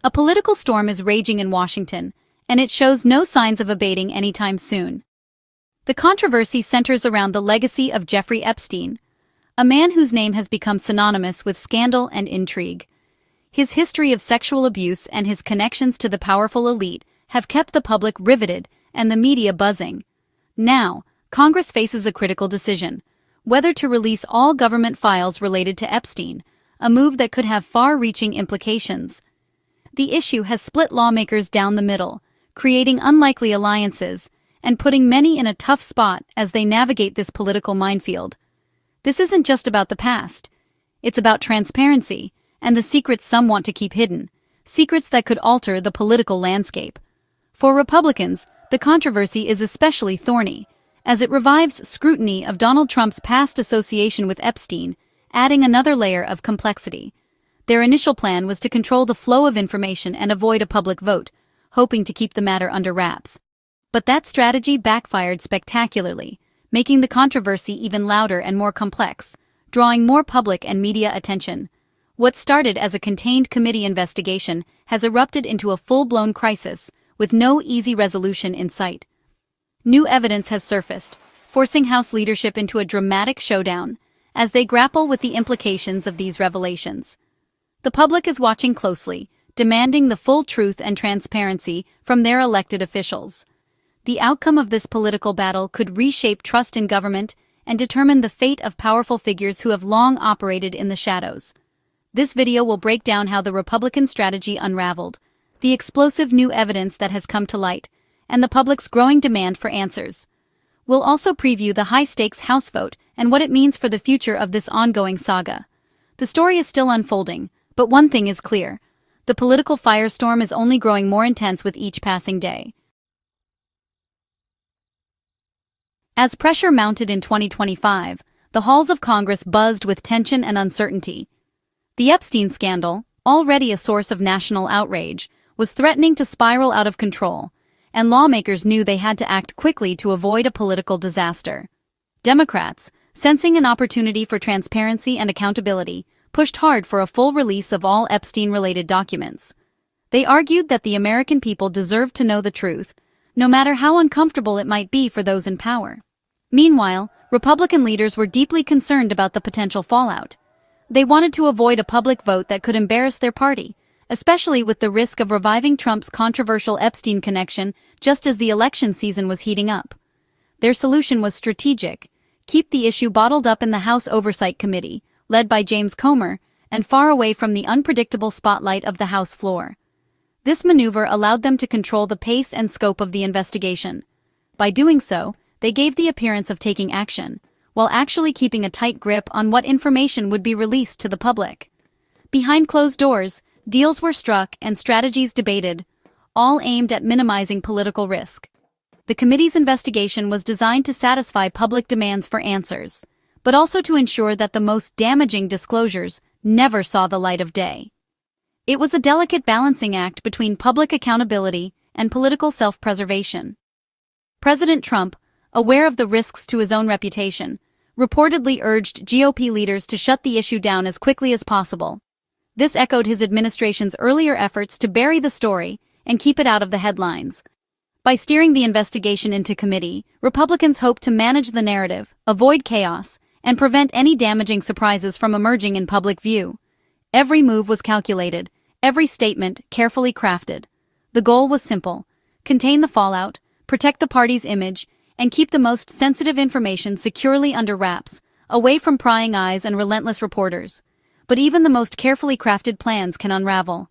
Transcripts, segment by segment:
A political storm is raging in Washington, and it shows no signs of abating anytime soon. The controversy centers around the legacy of Jeffrey Epstein, a man whose name has become synonymous with scandal and intrigue. His history of sexual abuse and his connections to the powerful elite have kept the public riveted and the media buzzing. Now, Congress faces a critical decision: whether to release all government files related to Epstein, a move that could have far-reaching implications. The issue has split lawmakers down the middle, creating unlikely alliances and putting many in a tough spot as they navigate this political minefield. This isn't just about the past. It's about transparency and the secrets some want to keep hidden, secrets that could alter the political landscape. For Republicans, the controversy is especially thorny, as it revives scrutiny of Donald Trump's past association with Epstein, adding another layer of complexity. Their initial plan was to control the flow of information and avoid a public vote, hoping to keep the matter under wraps. But that strategy backfired spectacularly, making the controversy even louder and more complex, drawing more public and media attention. What started as a contained committee investigation has erupted into a full-blown crisis, with no easy resolution in sight. New evidence has surfaced, forcing House leadership into a dramatic showdown, as they grapple with the implications of these revelations. The public is watching closely, demanding the full truth and transparency from their elected officials. The outcome of this political battle could reshape trust in government and determine the fate of powerful figures who have long operated in the shadows. This video will break down how the Republican strategy unraveled, the explosive new evidence that has come to light, and the public's growing demand for answers. We'll also preview the high-stakes House vote and what it means for the future of this ongoing saga. The story is still unfolding, but one thing is clear: the political firestorm is only growing more intense with each passing day. As pressure mounted in 2025, the halls of Congress buzzed with tension and uncertainty. The Epstein scandal, already a source of national outrage, was threatening to spiral out of control, and lawmakers knew they had to act quickly to avoid a political disaster. Democrats, sensing an opportunity for transparency and accountability, pushed hard for a full release of all Epstein-related documents. They argued that the American people deserved to know the truth, no matter how uncomfortable it might be for those in power. Meanwhile, Republican leaders were deeply concerned about the potential fallout. They wanted to avoid a public vote that could embarrass their party, especially with the risk of reviving Trump's controversial Epstein connection just as the election season was heating up. Their solution was strategic: keep the issue bottled up in the House Oversight Committee, led by James Comer, and far away from the unpredictable spotlight of the House floor. This maneuver allowed them to control the pace and scope of the investigation. By doing so, they gave the appearance of taking action, while actually keeping a tight grip on what information would be released to the public. Behind closed doors, deals were struck and strategies debated, all aimed at minimizing political risk. The committee's investigation was designed to satisfy public demands for answers, but also to ensure that the most damaging disclosures never saw the light of day. It was a delicate balancing act between public accountability and political self-preservation. President Trump, aware of the risks to his own reputation, reportedly urged G.O.P leaders to shut the issue down as quickly as possible. This echoed his administration's earlier efforts to bury the story and keep it out of the headlines. By steering the investigation into committee, Republicans hoped to manage the narrative, avoid chaos, and prevent any damaging surprises from emerging in public view. Every move was calculated, every statement carefully crafted. The goal was simple: contain the fallout, protect the party's image, and keep the most sensitive information securely under wraps, away from prying eyes and relentless reporters. But even the most carefully crafted plans can unravel.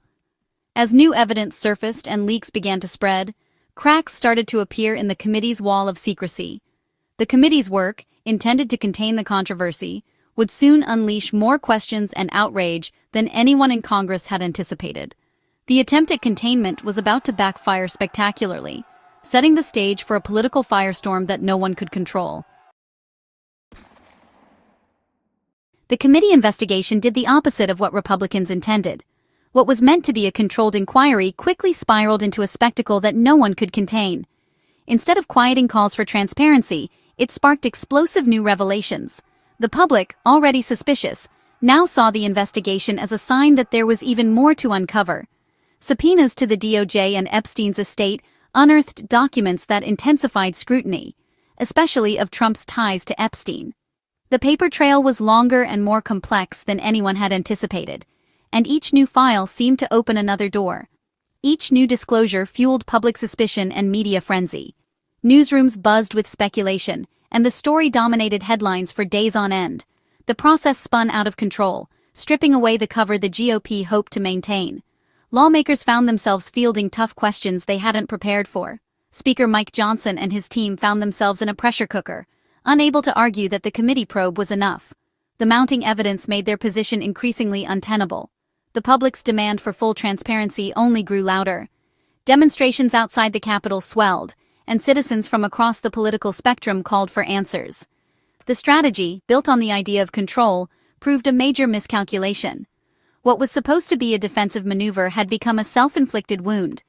As new evidence surfaced and leaks began to spread, cracks started to appear in the committee's wall of secrecy. The committee's work, intended to contain the controversy, would soon unleash more questions and outrage than anyone in Congress had anticipated. The attempt at containment was about to backfire spectacularly, setting the stage for a political firestorm that no one could control. The committee investigation did the opposite of what Republicans intended. What was meant to be a controlled inquiry quickly spiraled into a spectacle that no one could contain. Instead of quieting calls for transparency, it sparked explosive new revelations. The public, already suspicious, now saw the investigation as a sign that there was even more to uncover. Subpoenas to the DOJ and Epstein's estate unearthed documents that intensified scrutiny, especially of Trump's ties to Epstein. The paper trail was longer and more complex than anyone had anticipated, and each new file seemed to open another door. Each new disclosure fueled public suspicion and media frenzy. Newsrooms buzzed with speculation, and the story dominated headlines for days on end. The process spun out of control, stripping away the cover the GOP hoped to maintain. Lawmakers found themselves fielding tough questions they hadn't prepared for. Speaker Mike Johnson and his team found themselves in a pressure cooker, unable to argue that the committee probe was enough. The mounting evidence made their position increasingly untenable. The public's demand for full transparency only grew louder. Demonstrations outside the Capitol swelled, and citizens from across the political spectrum called for answers. The strategy, built on the idea of control, proved a major miscalculation. What was supposed to be a defensive maneuver had become a self-inflicted wound.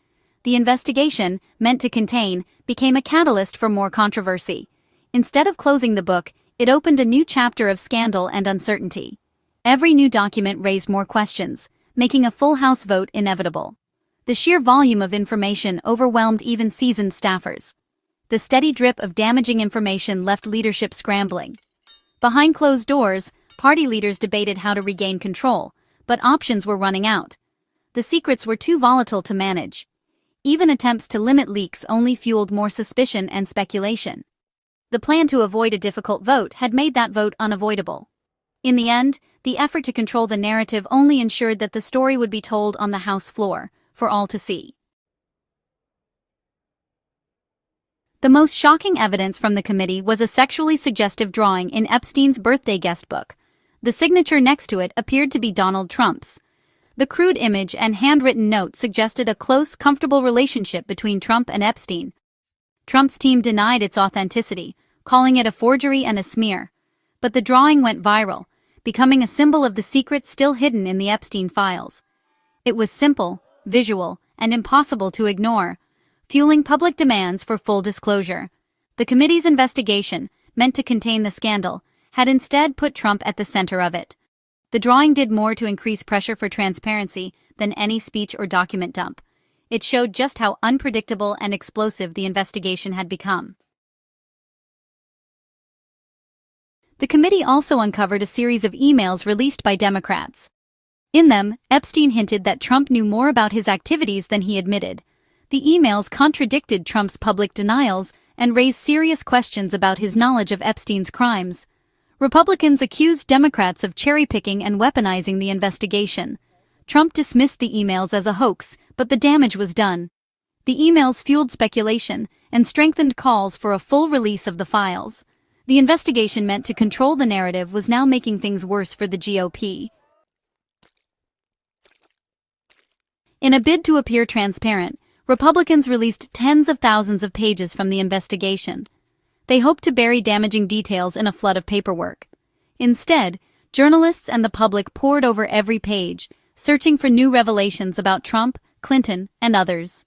The investigation, meant to contain, became a catalyst for more controversy. Instead of closing the book, it opened a new chapter of scandal and uncertainty. Every new document raised more questions, making a full House vote inevitable. The sheer volume of information overwhelmed even seasoned staffers. The steady drip of damaging information left leadership scrambling. Behind closed doors, party leaders debated how to regain control, but options were running out. The secrets were too volatile to manage. Even attempts to limit leaks only fueled more suspicion and speculation. The plan to avoid a difficult vote had made that vote unavoidable. In the end, the effort to control the narrative only ensured that the story would be told on the House floor, for all to see. The most shocking evidence from the committee was a sexually suggestive drawing in Epstein's birthday guest book. The signature next to it appeared to be Donald Trump's. The crude image and handwritten note suggested a close, comfortable relationship between Trump and Epstein. Trump's team denied its authenticity, calling it a forgery and a smear. But the drawing went viral, becoming a symbol of the secrets still hidden in the Epstein files. It was simple, visual, and impossible to ignore, fueling public demands for full disclosure. The committee's investigation, meant to contain the scandal, had instead put Trump at the center of it. The drawing did more to increase pressure for transparency than any speech or document dump. It showed just how unpredictable and explosive the investigation had become. The committee also uncovered a series of emails released by Democrats. In them, Epstein hinted that Trump knew more about his activities than he admitted. The emails contradicted Trump's public denials and raised serious questions about his knowledge of Epstein's crimes. Republicans accused Democrats of cherry-picking and weaponizing the investigation. Trump dismissed the emails as a hoax, but the damage was done. The emails fueled speculation and strengthened calls for a full release of the files. The investigation meant to control the narrative was now making things worse for the GOP. In a bid to appear transparent, Republicans released tens of thousands of pages from the investigation. They hoped to bury damaging details in a flood of paperwork. Instead, journalists and the public pored over every page, searching for new revelations about Trump, Clinton, and others.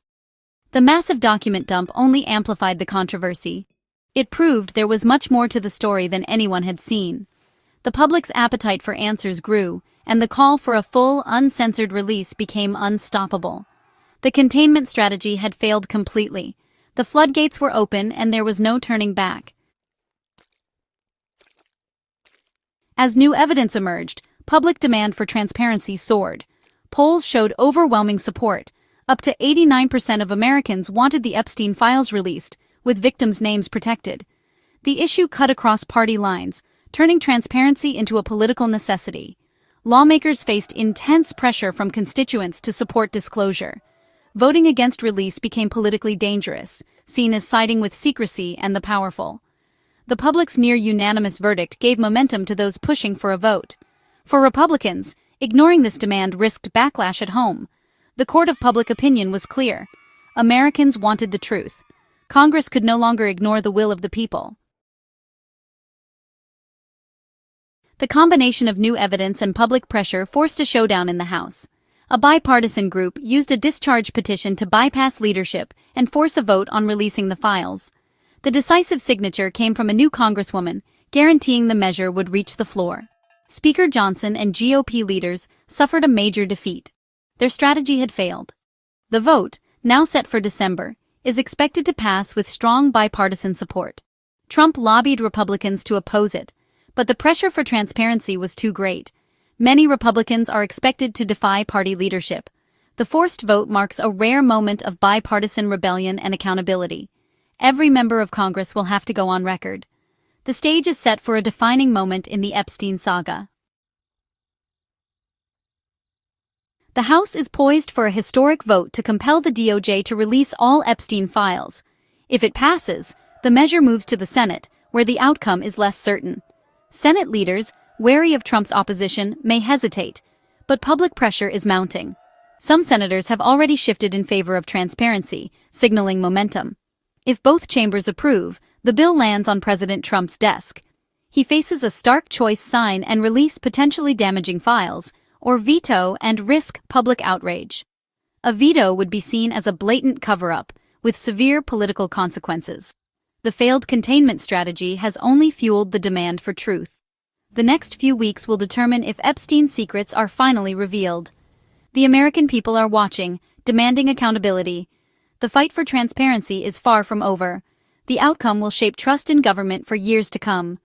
The massive document dump only amplified the controversy. It proved there was much more to the story than anyone had seen. The public's appetite for answers grew, and the call for a full, uncensored release became unstoppable. The containment strategy had failed completely. The floodgates were open and there was no turning back. As new evidence emerged, public demand for transparency soared. Polls showed overwhelming support. Up to 89% of Americans wanted the Epstein files released, with victims' names protected. The issue cut across party lines, turning transparency into a political necessity. Lawmakers faced intense pressure from constituents to support disclosure. Voting against release became politically dangerous, seen as siding with secrecy and the powerful. The public's near-unanimous verdict gave momentum to those pushing for a vote. For Republicans, ignoring this demand risked backlash at home. The court of public opinion was clear. Americans wanted the truth. Congress could no longer ignore the will of the people. The combination of new evidence and public pressure forced a showdown in the House. A bipartisan group used a discharge petition to bypass leadership and force a vote on releasing the files. The decisive signature came from a new Congresswoman, guaranteeing the measure would reach the floor. Speaker Johnson and GOP leaders suffered a major defeat. Their strategy had failed. The vote, now set for December, is expected to pass with strong bipartisan support. Trump lobbied Republicans to oppose it, but the pressure for transparency was too great. Many Republicans are expected to defy party leadership. The forced vote marks a rare moment of bipartisan rebellion and accountability. Every member of Congress will have to go on record. The stage is set for a defining moment in the Epstein saga. The House is poised for a historic vote to compel the DOJ to release all Epstein files. If it passes, the measure moves to the Senate, where the outcome is less certain. Senate leaders, wary of Trump's opposition, may hesitate, but public pressure is mounting. Some senators have already shifted in favor of transparency, signaling momentum. If both chambers approve, the bill lands on President Trump's desk. He faces a stark choice: sign and release potentially damaging files, or veto and risk public outrage. A veto would be seen as a blatant cover-up, with severe political consequences. The failed containment strategy has only fueled the demand for truth. The next few weeks will determine if Epstein's secrets are finally revealed. The American people are watching, demanding accountability. The fight for transparency is far from over. The outcome will shape trust in government for years to come.